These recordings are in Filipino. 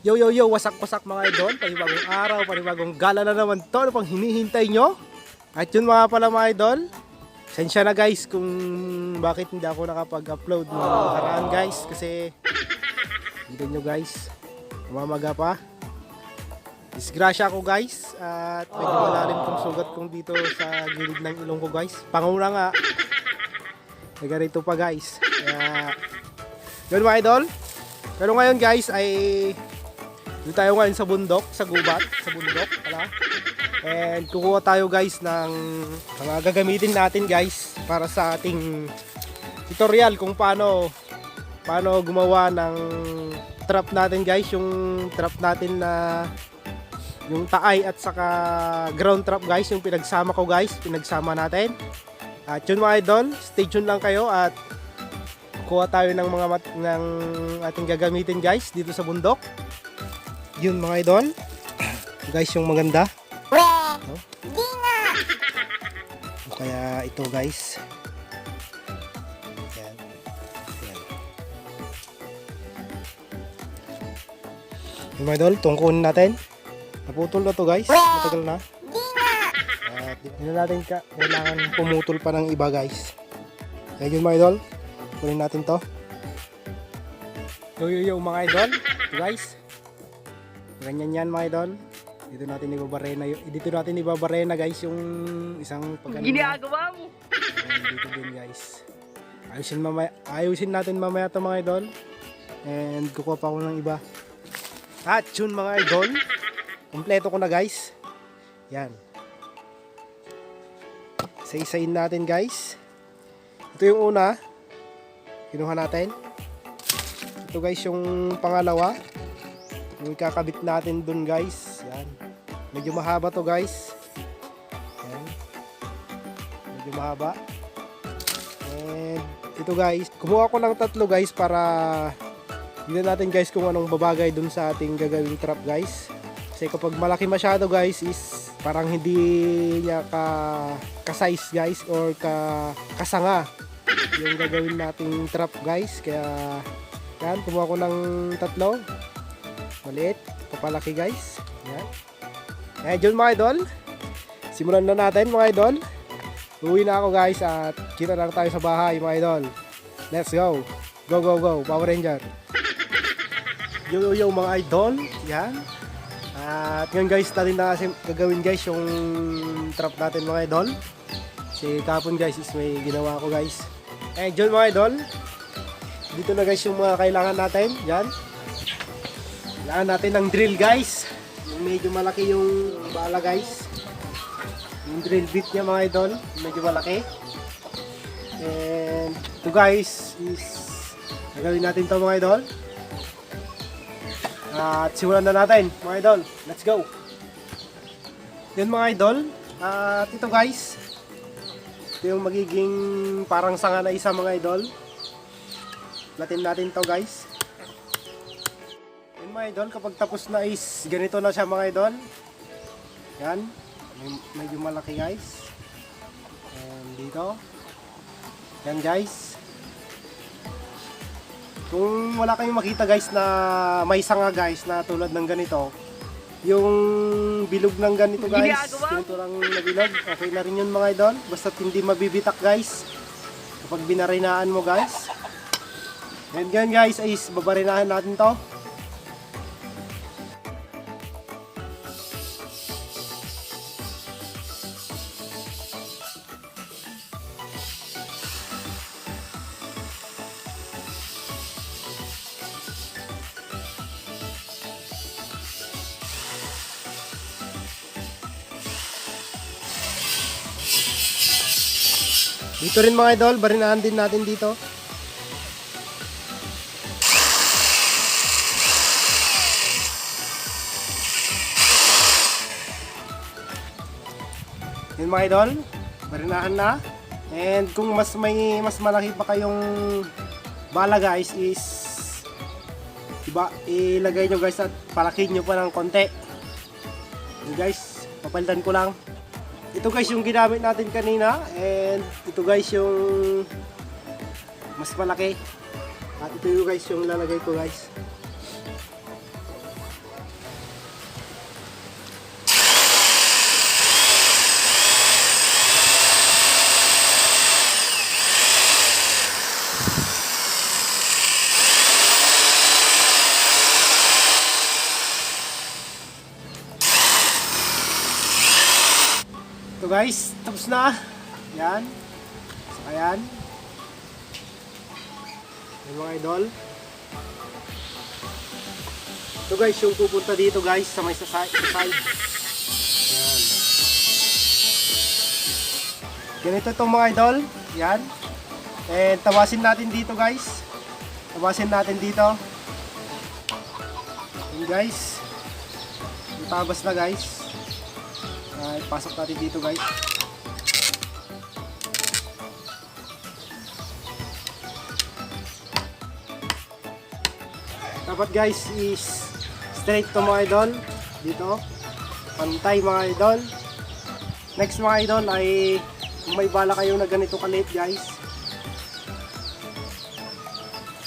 Yo yo yo, wasak mga idol, panibagong araw, panibagong gala na naman to, ano pang hinihintay nyo? At yun mga pala mga idol, sensya na guys kung bakit hindi ako nakapag-upload ng nakaraan guys, kasi hindi nyo guys, umamaga pa. Disgrasya ako guys, at medyo malalim tong sugat kong dito sa gilid ng ilong ko guys. Panguna nga, may ganito pa guys. Kaya, yun mga idol. Pero ngayon guys ay dito tayo ngayon sa bundok, sa gubat, sa bundok, wala. And kukuha tayo guys ng mga gagamitin natin guys para sa ating tutorial kung paano gumawa ng trap natin guys, yung trap natin na yung taay at saka ground trap guys, yung pinagsama ko guys, pinagsama natin. At yun mga idol, stay tuned lang kayo at kuha tayo ng mga ng ating gagamitin guys dito sa bundok. Yun mga idol guys, yung maganda no? Kaya ito guys, yan. Yan. Yung mga idol, tungkunin natin. Naputol na to guys, matagal na. At hindi na natin kailangan pumutol pa ng iba guys. Kaya yun mga idol, kunin natin to. Yo mga idol, guys, ganyan yan mga idol. Dito natin ibabarena guys yung isang pagano. Ginagawa mo. Dito din guys. Ayusin natin mamaya to mga idol. And kukuha pa ako ng iba. At yun mga idol, kompleto ko na guys. Yan. Isa-isain natin guys. Ito yung una, kinuha natin. Ito guys yung pangalawa, yung kakabit natin dun guys. Yan. Medyo mahaba to guys. Yan. Medyo mahaba. And ito guys, kumuha ko ng tatlo guys para tignan natin guys kung anong babagay dun sa ating gagawing trap guys. Kasi kapag malaki masyado guys is parang hindi niya ka-size guys or kasanga yung gagawin nating trap guys. Kaya yan, kumuha ko ng tatlo maliit, papalaki guys. Yan. Eh dyan mga idol, simulan na natin mga idol. Uwi na ako guys at kita lang tayo sa bahay mga idol. Let's go. Go go go Power Ranger. Yo mga idol. Yan. At ngayon guys, natin na kasi gagawin guys yung trap natin mga idol. Kasi kapon guys is may ginawa ko guys. Eh dyan mga idol, dito na guys yung mga kailangan natin. Yan. Kailangan natin ng drill guys. Yung medyo malaki yung bala guys. Yung drill bit niya mga idol, medyo malaki. And ito guys is gagawin natin to mga idol. At simulan na natin mga idol. Let's go. Yan mga idol. At ito guys, ito yung magiging parang sanga na isa mga idol. Natin to guys. Yan mga idol, kapag tapos na is ganito na siya mga idol. Yan. Medyo malaki guys. And dito. Yan guys. Kung wala kayong makita guys na may sanga guys na tulad ng ganito, yung bilog ng ganito guys, ganito lang na bilog, okay na rin yun mga idol. Basta hindi mabibitak guys kapag binarinaan mo guys. And yan guys, is babarinahan natin to. Dito rin mga idol, barinahan din natin dito. Yun mga idol, barinahan na. And kung mas malaki pa kayong bala guys is diba, ilagay nyo guys at palakin nyo pa ng konti. Yun guys, papalitan ko lang. Ito guys yung ginamit natin kanina, and ito guys yung mas malaki. At ito yung guys yung lalagay ko guys. guys, tapos na. Yan. Saka yan. Yung mga idol. Ito guys, yung pupunta dito guys sa may side. Yan. Ganito itong mga idol. Yan. And tawasin natin dito guys. Tawasin natin dito. Yan guys. Tabas na guys. Pasok natin dito guys. Dapat guys is straight to mga idol. Dito. Pantay mga idol. Next mga idol ay kung may bala kayo na ganito kaliit guys.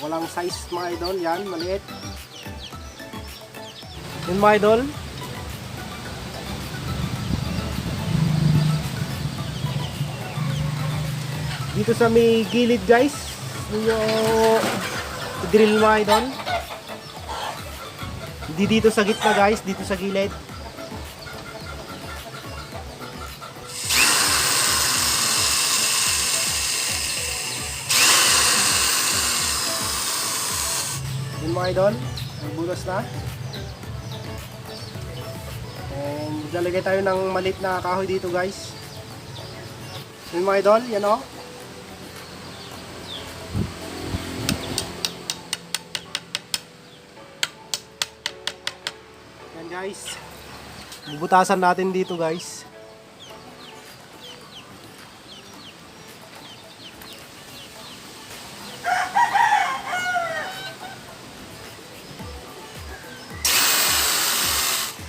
Walang size mga idol. Yan, maliit. Yun mga idol. Dito sa may gilid guys, yung drill mga idol. Hindi dito sa gitna guys, dito sa gilid. Yun mga idol, may bulas na. And lalagay tayo ng maliit na kahoy dito guys. Yun mga idol, yan o. Yan guys. Bubutasan natin dito guys.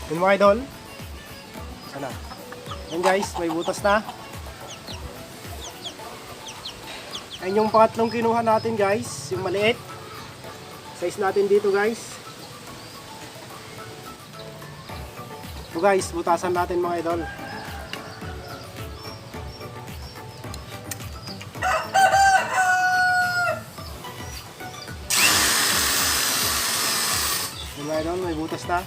Yun mga idol. Sana. Yan guys, may butas na. Ayan yung pangatlong kinuha natin guys, yung maliit. Size natin dito guys. So guys, butasan natin mga idol. Yung mga idol, may butas na.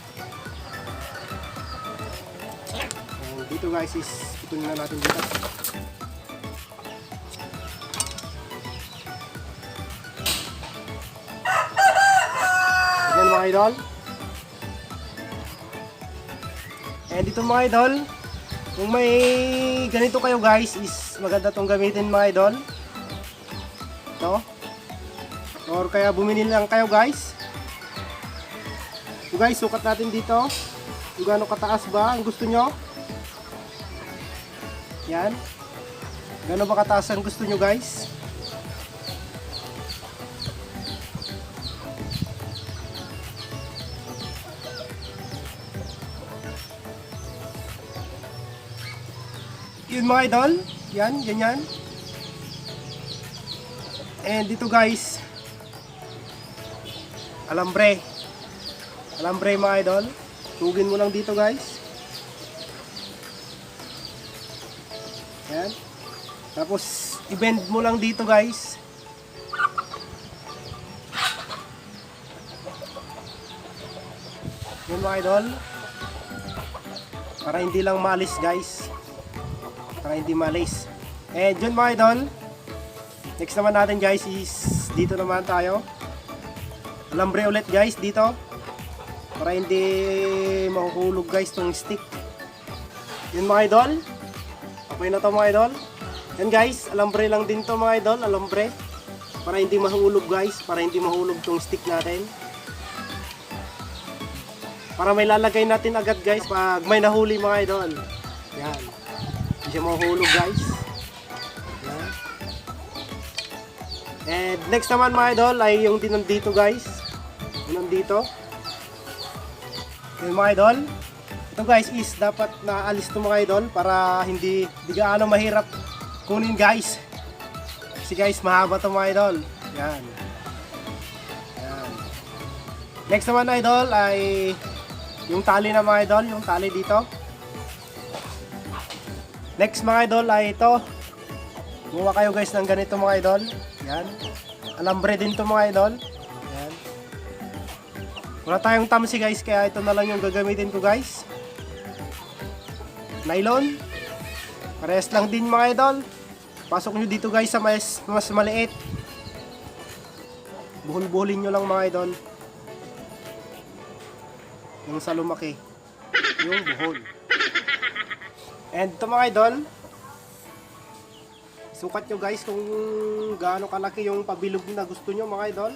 And dito guys is itunin na natin dito. Ayan mga idol. And dito mga idol, kung may ganito kayo guys, is maganda tong gamitin mga idol. Ito. Or kaya bumili lang kayo guys. So guys, sukat natin dito. Kung gaano kataas ba ang gusto nyo. Yan. Gaano ba kataas ang gusto nyo guys. Yun mga idol, yan, ganyan. And dito guys, alambre mga idol. Tugin mo lang dito guys. Yan. Tapos i-bend mo lang dito guys. Yan mga idol. Para hindi lang maalis guys. Para hindi malis. And yun mga idol, next naman natin guys is dito naman tayo. Alambre ulit guys dito. Para hindi mahuhulog guys tong stick. Yun mga idol. Okay na to mga idol. Yan guys, alambre lang din to mga idol. Alambre. Para hindi mahulog guys. Para hindi mahulog tong stick natin. Para may lalagay natin agad guys pag may nahuli mga idol. Yan. Hindi siya mahulog guys. Yan. And next naman mga idol ay yung dinandito guys. Dinandito. Yung mga idol. Ito guys is dapat naalis ito mga idol para hindi gaano mahirap kunin guys. Kasi guys mahaba ito mga idol. Yan. Yan. Next naman idol ay yung tali na mga idol. Yung tali dito. Next mga idol ay ito. Gumawa kayo guys ng ganito mga idol. Yan. Alambre din to mga idol. Yan. Wala tayong tamsi guys kaya ito na lang yung gagamitin ko guys. Nylon. Parehas lang din mga idol. Pasok nyo dito guys sa mas maliit. Buhol-buholin nyo lang mga idol. Yung sa lumaki. Yung buhol. And ito mga idol. Sukat nyo guys kung gaano kalaki yung pabilog na gusto nyo mga idol.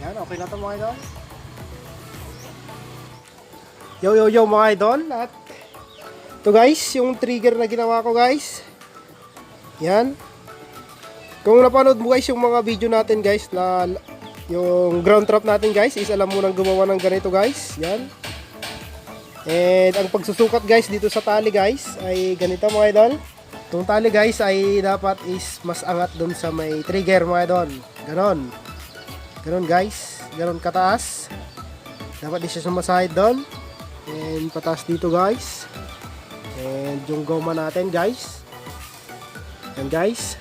Yan, okay na ito mga idol. Yo mga idol. At ito guys, yung trigger na ginawa ko guys. Yan. Kung napanood mo guys yung mga video natin guys na yung ground trap natin guys, is alam mo nang gumawa ng ganito guys. Yan. And ang pagsusukat guys dito sa tali guys ay ganito mga idol. Itong tali guys ay dapat is mas angat dun sa may trigger mga idol. Ganon. Ganon guys. Ganon kataas. Dapat di siya sumasahid doon. And pataas dito guys. And yung goma natin guys. Yan guys.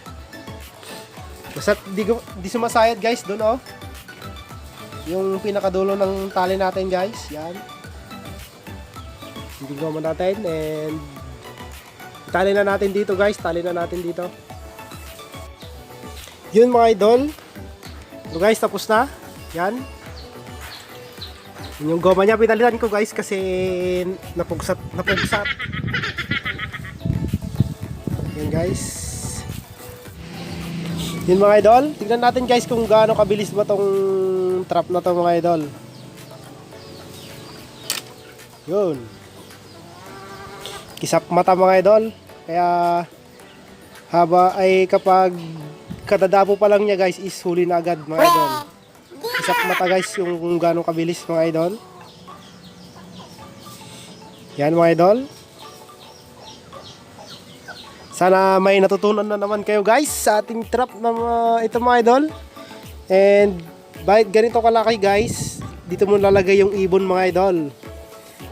Basta di sumasayad guys doon oh. Yung pinakadulo ng tali natin guys. Yan. Yung goma natin. And tali na natin dito guys. Tali na natin dito. Yun mga idol. So guys, tapos na. Yan. Yung goma niya pinalitan ko guys kasi napugsat. Yan guys. Yun mga idol. Tignan natin guys kung gaano kabilis ba tong trap na to mga idol. Yun. Kisap mata mga idol. Kaya kapag kadadabo pa lang niya guys is huli na agad mga idol. Kisap mata guys yung kung gaano kabilis mga idol. Yan mga idol. Sana may natutunan na naman kayo guys sa ating trap na ito mga idol. And bakit ganito kalaki guys, dito mo lalagay yung ibon mga idol.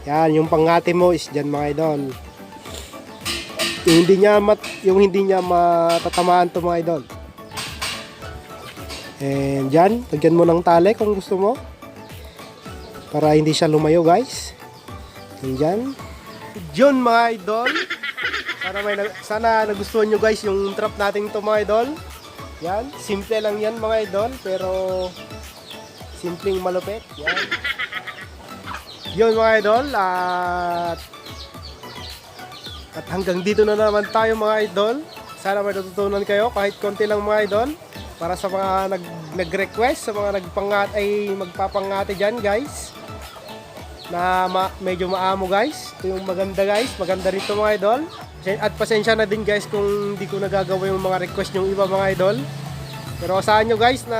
Yan, yung pangate mo is dyan mga idol. Yung hindi niya matatamaan to mga idol. And dyan, lagyan mo ng tali kung gusto mo. Para hindi siya lumayo guys. And dyan. Yun mga idol. Sana nagustuhan nyo guys yung trap natin to mga idol. Yan, simple lang yan mga idol. Pero simpleng malupit. Yan. Yun mga idol. At hanggang dito na naman tayo mga idol. Sana may natutunan kayo kahit konti lang mga idol. Para sa mga nag-request, sa mga magpapangate dyan guys. Na medyo maamo guys. Ito yung maganda guys. Maganda rito mga idol. At pasensya na din guys kung hindi ko nagagawa yung mga request yung iba mga idol. Pero asahan nyo guys na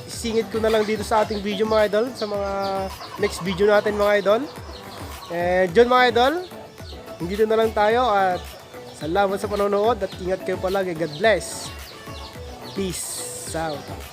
isingit ko na lang dito sa ating video mga idol. Sa mga next video natin mga idol. And yun mga idol. Dito na lang tayo at salamat sa panonood at ingat kayo palagi. God bless. Peace out.